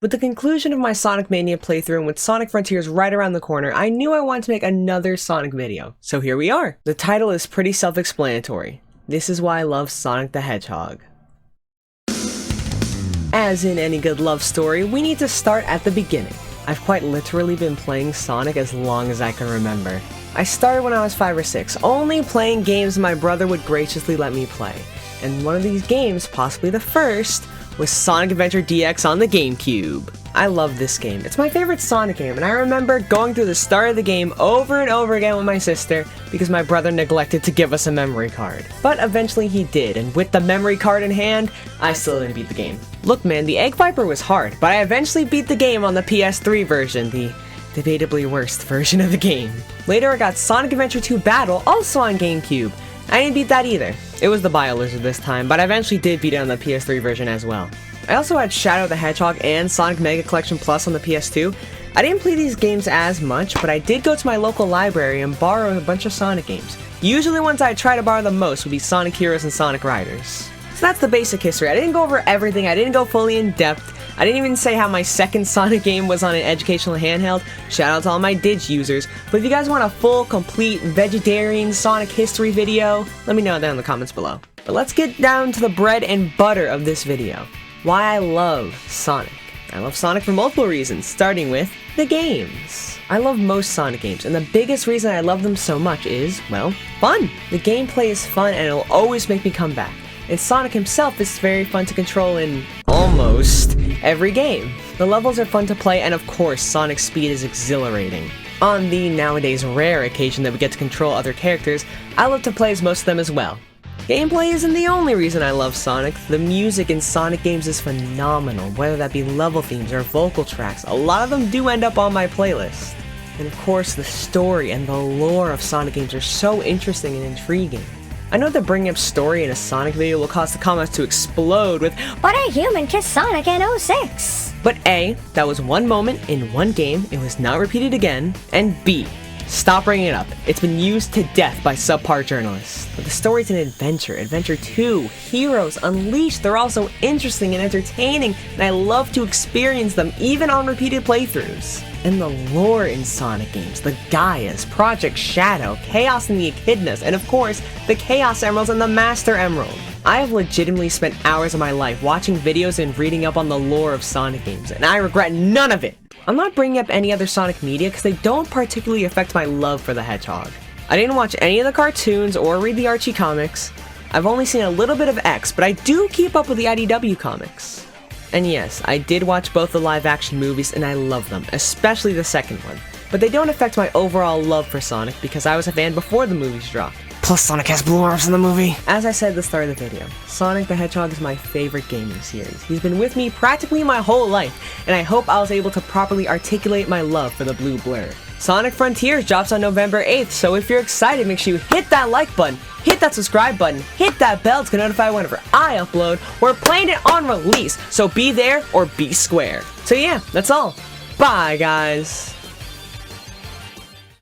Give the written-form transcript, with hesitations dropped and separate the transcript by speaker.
Speaker 1: With the conclusion of my Sonic Mania playthrough and with Sonic Frontiers right around the corner, I knew I wanted to make another Sonic video. So here we are. The title is pretty self-explanatory. This is why I love Sonic the Hedgehog. As in any good love story, we need to start at the beginning. I've quite literally been playing Sonic as long as I can remember. I started when I was 5 or 6, only playing games my brother would graciously let me play. And one of these games, possibly the first, was Sonic Adventure DX on the GameCube. I love this game. It's my favorite Sonic game, and I remember going through the start of the game over and over again with my sister because my brother neglected to give us a memory card. But eventually he did, and with the memory card in hand, I still didn't beat the game. Look man, the Egg Viper was hard, but I eventually beat the game on the PS3 version, the debatably worst version of the game. Later I got Sonic Adventure 2 Battle, also on GameCube. I didn't beat that either. It was the Bio-Lizard this time, but I eventually did beat it on the PS3 version as well. I also had Shadow the Hedgehog and Sonic Mega Collection Plus on the PS2. I didn't play these games as much, but I did go to my local library and borrow a bunch of Sonic games. Usually the ones I try to borrow the most would be Sonic Heroes and Sonic Riders. So that's the basic history. I didn't go over everything, I didn't go fully in depth. I didn't even say how my second Sonic game was on an educational handheld. Shout out to all my Dig users. But if you guys want a full, complete, vegetarian Sonic history video, let me know down in the comments below. But let's get down to the bread and butter of this video. Why I love Sonic. I love Sonic for multiple reasons, starting with the games. I love most Sonic games, and the biggest reason I love them so much is, well, fun. The gameplay is fun and it'll always make me come back. And Sonic himself is very fun to control in almost every game. The levels are fun to play, and of course, Sonic's speed is exhilarating. On the nowadays rare occasion that we get to control other characters, I love to play as most of them as well. Gameplay isn't the only reason I love Sonic. The music in Sonic games is phenomenal, whether that be level themes or vocal tracks. A lot of them do end up on my playlist. And of course, the story and the lore of Sonic games are so interesting and intriguing. I know that bringing up story in a Sonic video will cause the comments to explode with, "But a human kissed Sonic in 06! But A, that was one moment in one game, it was not repeated again, and B, stop bringing it up. It's been used to death by subpar journalists. But the story's an adventure. Adventure 2, Heroes, Unleashed, they're also interesting and entertaining, and I love to experience them even on repeated playthroughs. And the lore in Sonic games, the Gaias, Project Shadow, Chaos and the Echidnas, and of course, the Chaos Emeralds and the Master Emerald. I have legitimately spent hours of my life watching videos and reading up on the lore of Sonic games, and I regret none of it. I'm not bringing up any other Sonic media because they don't particularly affect my love for the Hedgehog. I didn't watch any of the cartoons or read the Archie comics. I've only seen a little bit of X, but I do keep up with the IDW comics. And yes, I did watch both the live-action movies and I love them, especially the second one. But they don't affect my overall love for Sonic because I was a fan before the movies dropped. Plus Sonic has blue arms in the movie. As I said at the start of the video, Sonic the Hedgehog is my favorite gaming series. He's been with me practically my whole life, and I hope I was able to properly articulate my love for the blue blur. Sonic Frontiers drops on November 8th, so if you're excited, make sure you hit that like button, hit that subscribe button, hit that bell to get notified whenever I upload. We're playing it on release, so be there or be square. So yeah, that's all. Bye, guys.